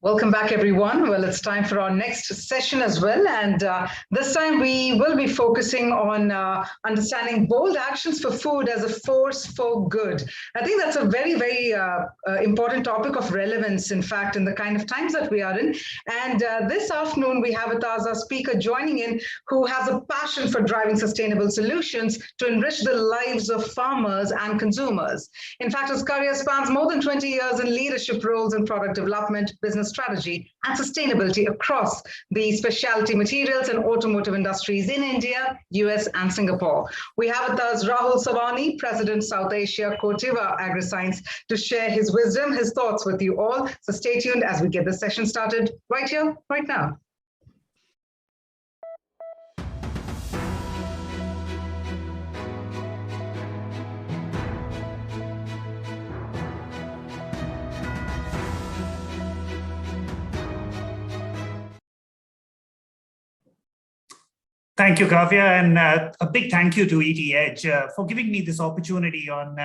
Welcome back, everyone. Well, it's time for our next session as well. And this time we will be focusing on understanding bold actions for food as a force for good. I think that's a very, very important topic of relevance, in fact, in the kind of times that we are in. And this afternoon, we have with us a speaker joining in who has a passion for driving sustainable solutions to enrich the lives of farmers and consumers. In fact, his career spans more than 20 years in leadership roles in product development, business strategy, and sustainability across the specialty materials and automotive industries in India, US, and Singapore. We have with us Rahoul Sawani, President, South Asia, Corteva AgriScience, to share his wisdom, his thoughts with you all. So stay tuned as we get this session started right here, right now. Thank you, Kavya, and a big thank you to ETH for giving me this opportunity on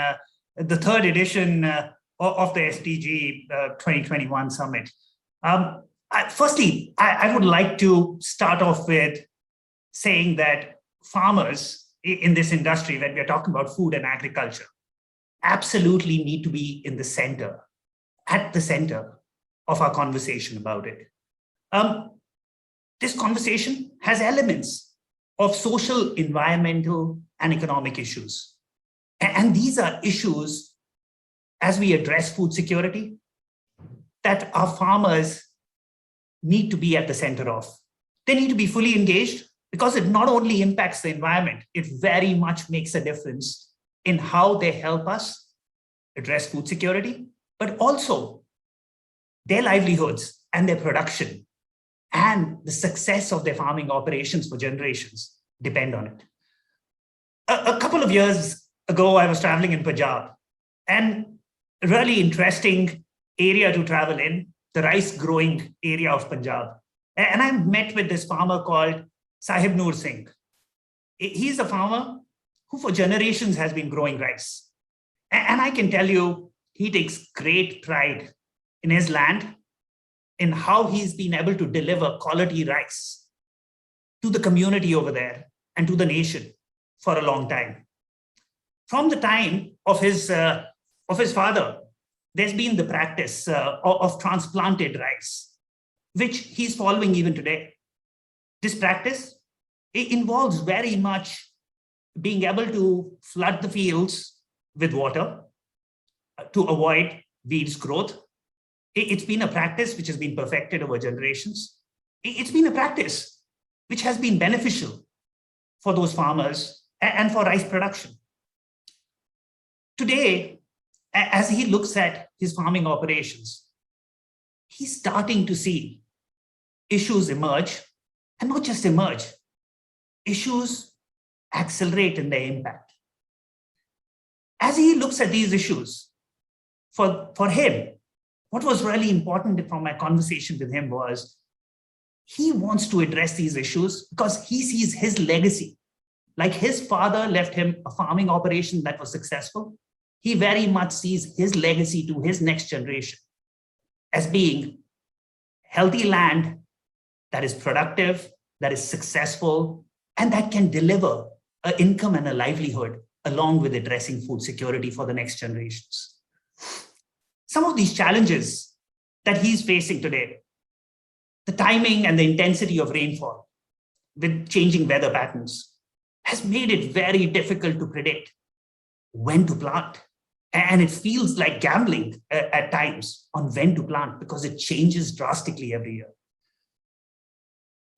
the third edition of the SDG 2021 Summit. Firstly, I would like to start off with saying that farmers in this industry, when we're talking about food and agriculture, absolutely need to be in the center, at the center of our conversation about it. This conversation has elements of social, environmental, and economic issues. And these are issues, as we address food security, that our farmers need to be at the center of. They need to be fully engaged because it not only impacts the environment, it very much makes a difference in how they help us address food security, but also their livelihoods and their production and the success of their farming operations for generations depend on it. A couple of years ago, I was traveling in Punjab, and a really interesting area to travel in, the rice growing area of Punjab. And I met with this farmer called Sahib Noor Singh. He's a farmer who for generations has been growing rice. And I can tell you, he takes great pride in his land, in how he's been able to deliver quality rice to the community over there and to the nation for a long time. From the time of his father, there's been the practice of transplanted rice, which he's following even today. This practice, it involves very much being able to flood the fields with water to avoid weeds growth. It's been a practice which has been perfected over generations. It's been a practice which has been beneficial for those farmers and for rice production. Today, as he looks at his farming operations, he's starting to see issues emerge, and not just emerge, issues accelerate in their impact. As he looks at these issues, for him, what was really important from my conversation with him was he wants to address these issues because he sees his legacy. Like his father left him a farming operation that was successful. He very much sees his legacy to his next generation as being healthy land that is productive, that is successful, and that can deliver an income and a livelihood along with addressing food security for the next generations. Some of these challenges that he's facing today, the timing and the intensity of rainfall with changing weather patterns has made it very difficult to predict when to plant. And it feels like gambling at times on when to plant because it changes drastically every year.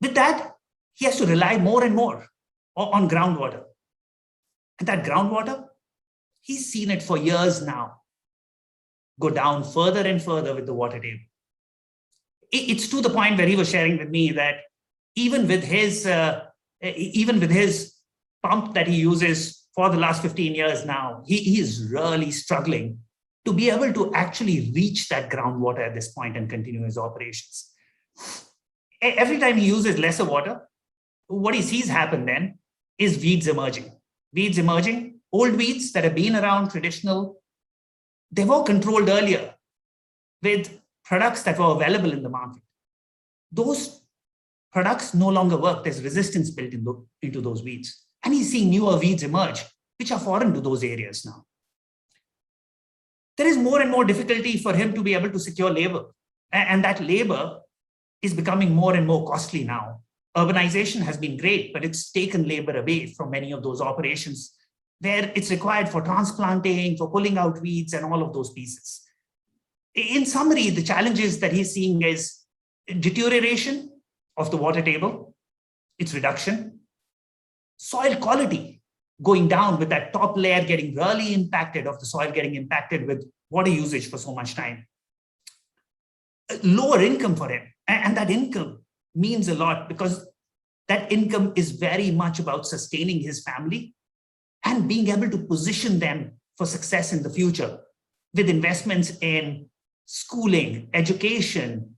With that, he has to rely more and more on groundwater. And that groundwater, he's seen it for years now go down further and further with the water table. It's to the point where he was sharing with me that even with his pump that he uses for the last 15 years now, he is really struggling to be able to actually reach that groundwater at this point and continue his operations. Every time he uses lesser water, what he sees happen then is weeds emerging. Weeds emerging, old weeds that have been around, traditional, they were controlled earlier with products that were available in the market, those products no longer work. There's resistance built into those weeds. And he's seeing newer weeds emerge, which are foreign to those areas now. There is more and more difficulty for him to be able to secure labor. And that labor is becoming more and more costly now. Urbanization has been great, but it's taken labor away from many of those operations where it's required for transplanting, for pulling out weeds and all of those pieces. In summary, the challenges that he's seeing is deterioration of the water table, its reduction, soil quality going down with that top layer getting really impacted, of the soil getting impacted with water usage for so much time. Lower income for him, and that income means a lot because that income is very much about sustaining his family and being able to position them for success in the future with investments in schooling, education,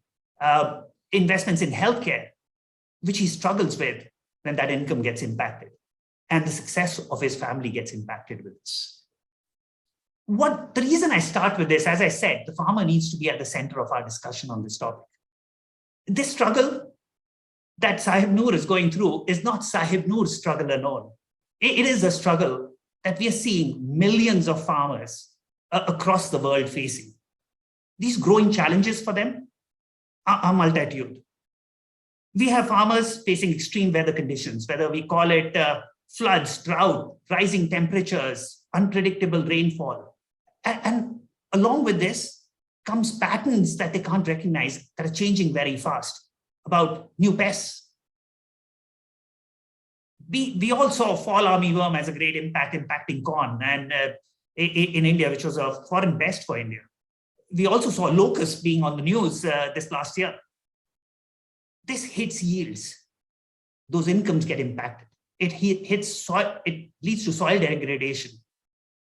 investments in healthcare, which he struggles with when that income gets impacted and the success of his family gets impacted with this. The reason I start with this, as I said, the farmer needs to be at the center of our discussion on this topic. This struggle that Sahib Noor is going through is not Sahib Noor's struggle alone. It is a struggle that we are seeing millions of farmers across the world facing. These growing challenges for them are multitude. We have farmers facing extreme weather conditions, whether we call it floods, drought, rising temperatures, unpredictable rainfall. And along with this comes patterns that they can't recognize that are changing very fast about new pests. We all saw fall armyworm as a great impact impacting corn and in India, which was a foreign pest for India. We also saw locusts being on the news this last year. This hits yields. Those incomes get impacted. It hits soil. It leads to soil degradation.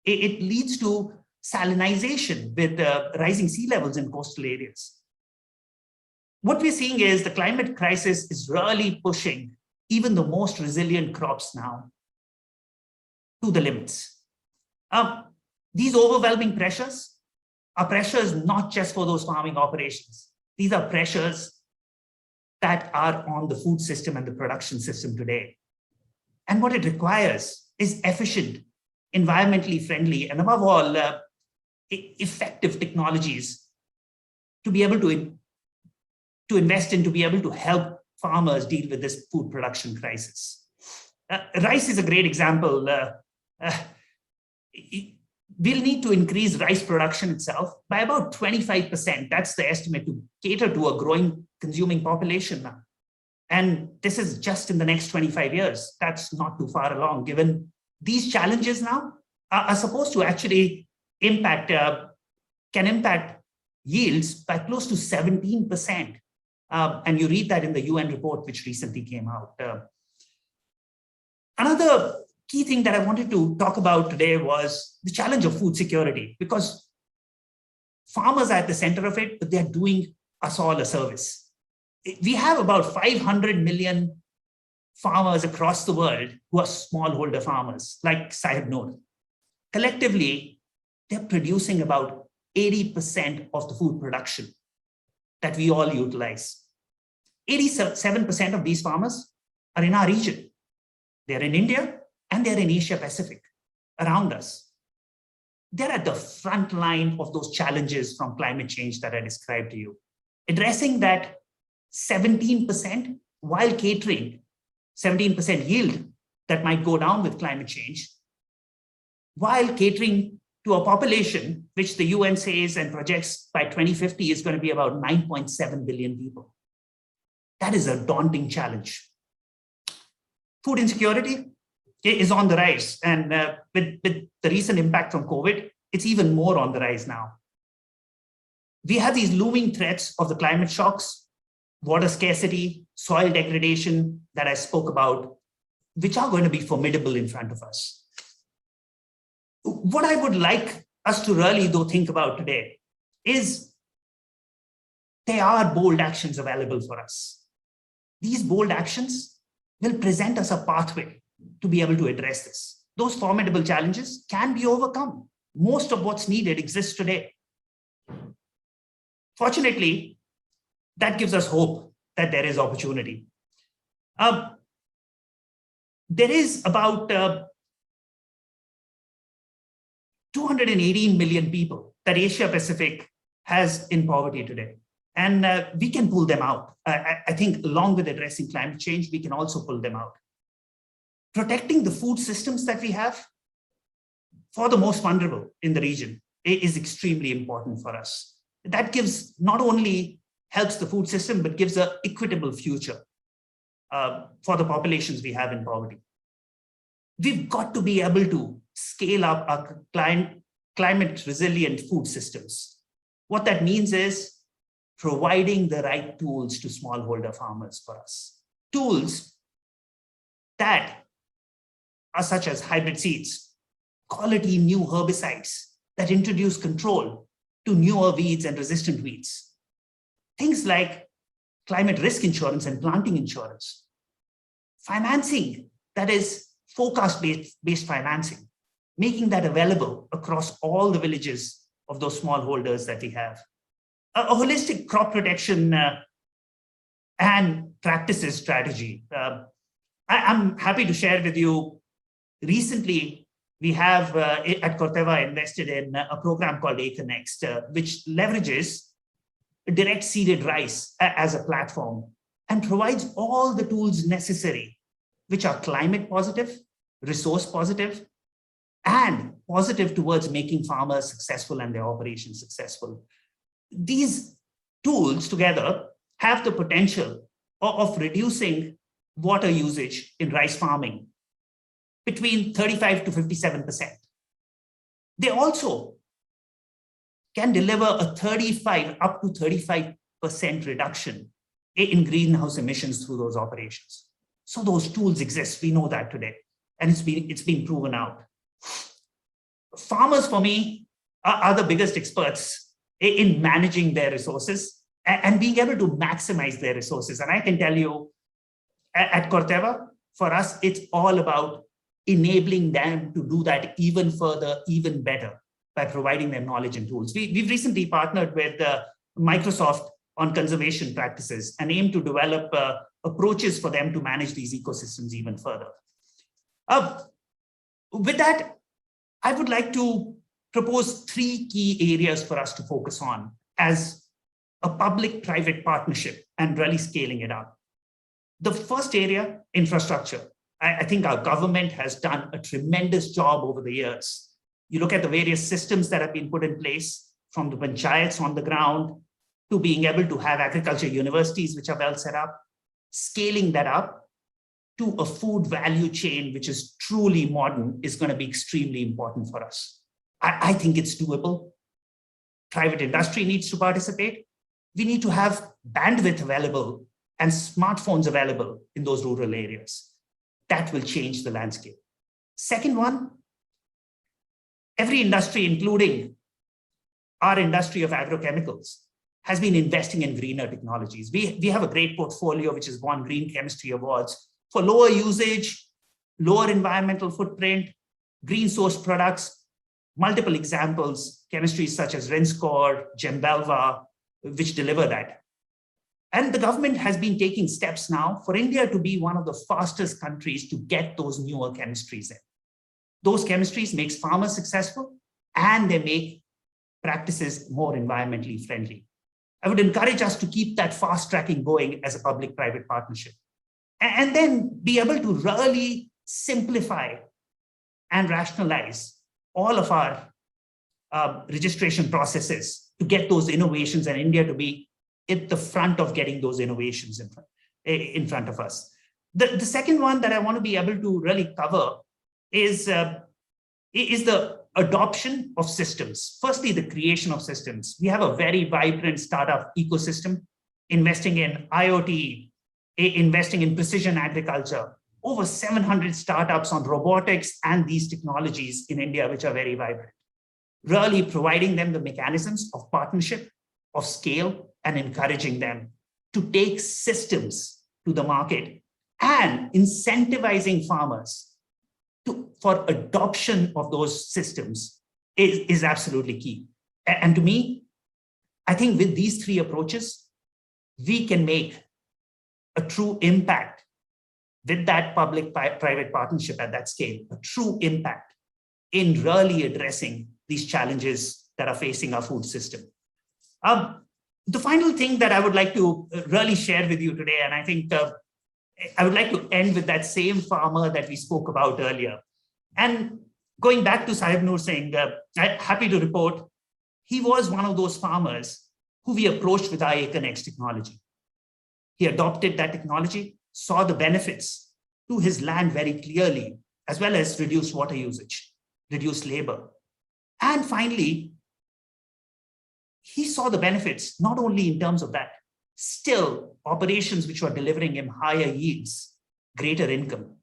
It leads to salinization with rising sea levels in coastal areas. What we're seeing is the climate crisis is really pushing even the most resilient crops now to the limits. These overwhelming pressures are pressures not just for those farming operations. These are pressures that are on the food system and the production system today. And what it requires is efficient, environmentally friendly, and above all, effective technologies to be able to invest in, to be able to help farmers deal with this food production crisis. Rice is a great example. We'll need to increase rice production itself by about 25%. That's the estimate to cater to a growing consuming population now. And this is just in the next 25 years. That's not too far along, given these challenges now are supposed to actually can impact yields by close to 17%. And you read that in the UN report, which recently came out. Another key thing that I wanted to talk about today was the challenge of food security, because farmers are at the center of it, but they're doing us all a service. We have about 500 million farmers across the world who are smallholder farmers, like Sahib Noor. Collectively, they're producing about 80% of the food production that we all utilize. 87% of these farmers are in our region. They're in India and they're in Asia Pacific, around us. They're at the front line of those challenges from climate change that I described to you. Addressing that 17% while catering 17% yield that might go down with climate change, while catering to a population which the UN says and projects by 2050 is going to be about 9.7 billion people. That is a daunting challenge. Food insecurity is on the rise, and with the recent impact from COVID, it's even more on the rise now. We have these looming threats of the climate shocks, water scarcity, soil degradation that I spoke about, which are going to be formidable in front of us. What I would like us to really though think about today is there are bold actions available for us. These bold actions will present us a pathway to be able to address this. Those formidable challenges can be overcome. Most of what's needed exists today. Fortunately, that gives us hope that there is opportunity. There is about 218 million people that Asia Pacific has in poverty today. And we can pull them out. I think along with addressing climate change, we can also pull them out. Protecting the food systems that we have for the most vulnerable in the region is extremely important for us. That gives not only helps the food system, but gives an equitable future for the populations we have in poverty. We've got to be able to scale up our climate resilient food systems. What that means is providing the right tools to smallholder farmers for us. Tools that are such as hybrid seeds, quality new herbicides that introduce control to newer weeds and resistant weeds. Things like climate risk insurance and planting insurance. Financing that is forecast-based financing, making that available across all the villages of those smallholders that we have. A holistic crop protection and practices strategy. I'm happy to share with you, recently we have at Corteva invested in a program called AcreNext, which leverages direct seeded rice as a platform and provides all the tools necessary, which are climate positive, resource positive, and positive towards making farmers successful and their operations successful. These tools together have the potential of reducing water usage in rice farming between 35 to 57%. They also can deliver a 35 up to 35% reduction in greenhouse emissions through those operations. So those tools exist, we know that today, and it's been proven out. Farmers, for me, are the biggest experts in managing their resources and being able to maximize their resources. And I can tell you, at Corteva, for us, it's all about enabling them to do that even further, even better, by providing them knowledge and tools. We've recently partnered with Microsoft on conservation practices and aim to develop approaches for them to manage these ecosystems even further. With that, I would like to propose 3 key areas for us to focus on as a public-private partnership and really scaling it up. The first area, infrastructure. I think our government has done a tremendous job over the years. You look at the various systems that have been put in place, from the panchayats on the ground to being able to have agriculture universities which are well set up, scaling that up to a food value chain which is truly modern is going to be extremely important for us. I think it's doable. Private industry needs to participate. We need to have bandwidth available and smartphones available in those rural areas. That will change the landscape. Second one, every industry, including our industry of agrochemicals, has been investing in greener technologies. We have a great portfolio which has won Green Chemistry Awards for lower usage, lower environmental footprint, green source products, multiple examples, chemistries such as Rinskor, Gembelva, which deliver that. And the government has been taking steps now for India to be one of the fastest countries to get those newer chemistries in. Those chemistries makes farmers successful and they make practices more environmentally friendly. I would encourage us to keep that fast tracking going as a public-private partnership. And then be able to really simplify and rationalize all of our registration processes to get those innovations and India to be at the front of getting those innovations in front of us. The second one that I want to be able to really cover is the adoption of systems. Firstly, the creation of systems. We have a very vibrant startup ecosystem, investing in IoT, investing in precision agriculture, over 700 startups on robotics and these technologies in India, which are very vibrant. Really providing them the mechanisms of partnership, of scale, and encouraging them to take systems to the market and incentivizing farmers for adoption of those systems is absolutely key. And to me, I think with these three approaches, we can make a true impact with that public-private partnership at that scale, a true impact in really addressing these challenges that are facing our food system. The final thing that I would like to really share with you today, and I think I would like to end with that same farmer that we spoke about earlier. And going back to Sahib Noor Singh, I'm happy to report, he was one of those farmers who we approached with our AcreNext technology. He adopted that technology, saw the benefits to his land very clearly, as well as reduced water usage, reduced labor. And finally, he saw the benefits, not only in terms of that, still operations which were delivering him higher yields, greater income,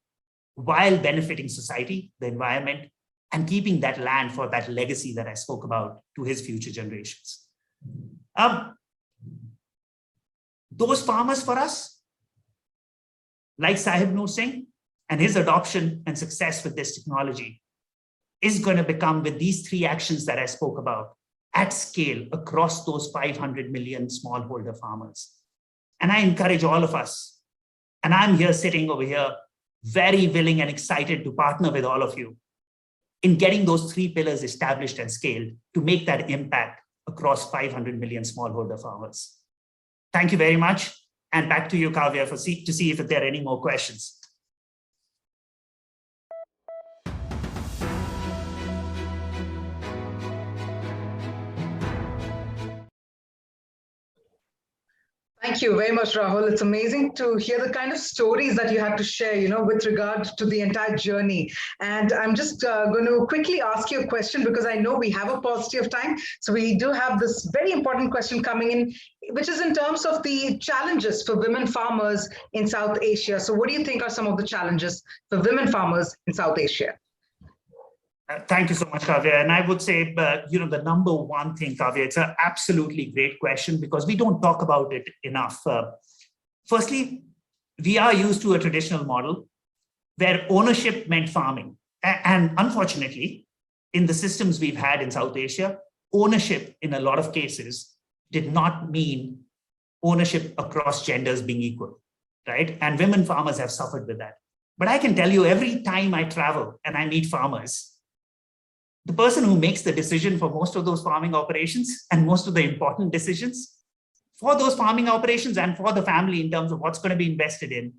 while benefiting society, the environment, and keeping that land for that legacy that I spoke about to his future generations. Those farmers for us, like Sahib Noor Singh, and his adoption and success with this technology is going to become, with these three actions that I spoke about, at scale across those 500 million smallholder farmers. And I encourage all of us, and I'm here sitting over here, very willing and excited to partner with all of you in getting those three pillars established and scaled to make that impact across 500 million smallholder farmers. Thank you very much. And back to you, Kavya, to see if there are any more questions. Thank you very much, Rahoul. It's amazing to hear the kind of stories that you had to share, with regard to the entire journey. And I'm just going to quickly ask you a question, because I know we have a paucity of time. So we do have this very important question coming in, which is in terms of the challenges for women farmers in South Asia. So what do you think are some of the challenges for women farmers in South Asia? Thank you so much, Kavya. And I would say, the number one thing, Kavya, it's an absolutely great question because we don't talk about it enough. Firstly, we are used to a traditional model where ownership meant farming. And unfortunately, in the systems we've had in South Asia, ownership in a lot of cases did not mean ownership across genders being equal, right? And women farmers have suffered with that. But I can tell you, every time I travel and I meet farmers, the person who makes the decision for most of those farming operations and most of the important decisions for those farming operations and for the family in terms of what's going to be invested in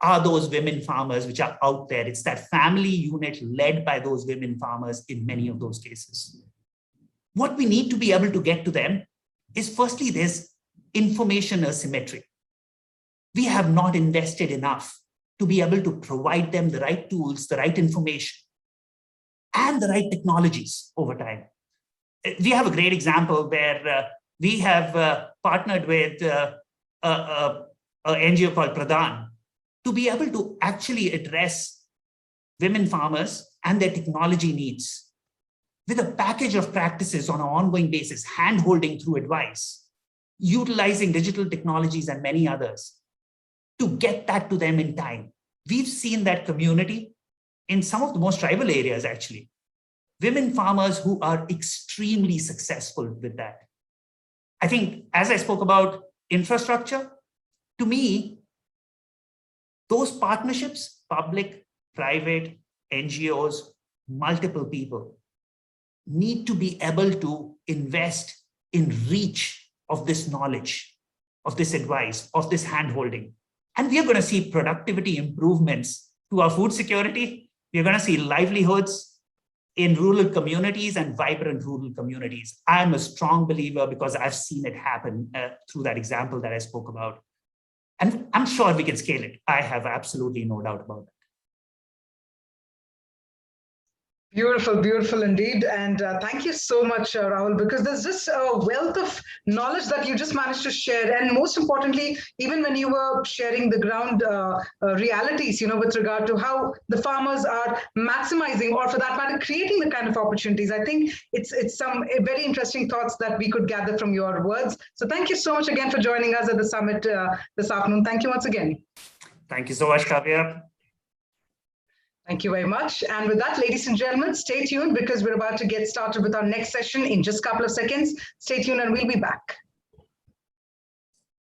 are those women farmers which are out there. It's that family unit led by those women farmers in many of those cases. What we need to be able to get to them is, firstly, there's information asymmetry. We have not invested enough to be able to provide them the right tools, the right information, and the right technologies over time. We have a great example where we have partnered with an NGO called Pradhan to be able to actually address women farmers and their technology needs with a package of practices on an ongoing basis, hand-holding through advice, utilizing digital technologies and many others to get that to them in time. We've seen that community in some of the most tribal areas, actually, women farmers who are extremely successful with that. I think, as I spoke about infrastructure, to me, those partnerships, public, private, NGOs, multiple people, need to be able to invest in reach of this knowledge, of this advice, of this handholding. And we are going to see productivity improvements to our food security. We're going to see livelihoods in rural communities and vibrant rural communities. I'm a strong believer because I've seen it happen through that example that I spoke about. And I'm sure we can scale it. I have absolutely no doubt about it. Beautiful, beautiful indeed. And thank you so much, Rahoul, because there's just a wealth of knowledge that you just managed to share. And most importantly, even when you were sharing the ground realities, with regard to how the farmers are maximizing, or for that matter, creating the kind of opportunities, I think it's some very interesting thoughts that we could gather from your words. So thank you so much again for joining us at the summit this afternoon. Thank you once again. Thank you so much, Kavya. Thank you very much. And with that, ladies and gentlemen, stay tuned because we're about to get started with our next session in just a couple of seconds. Stay tuned and we'll be back.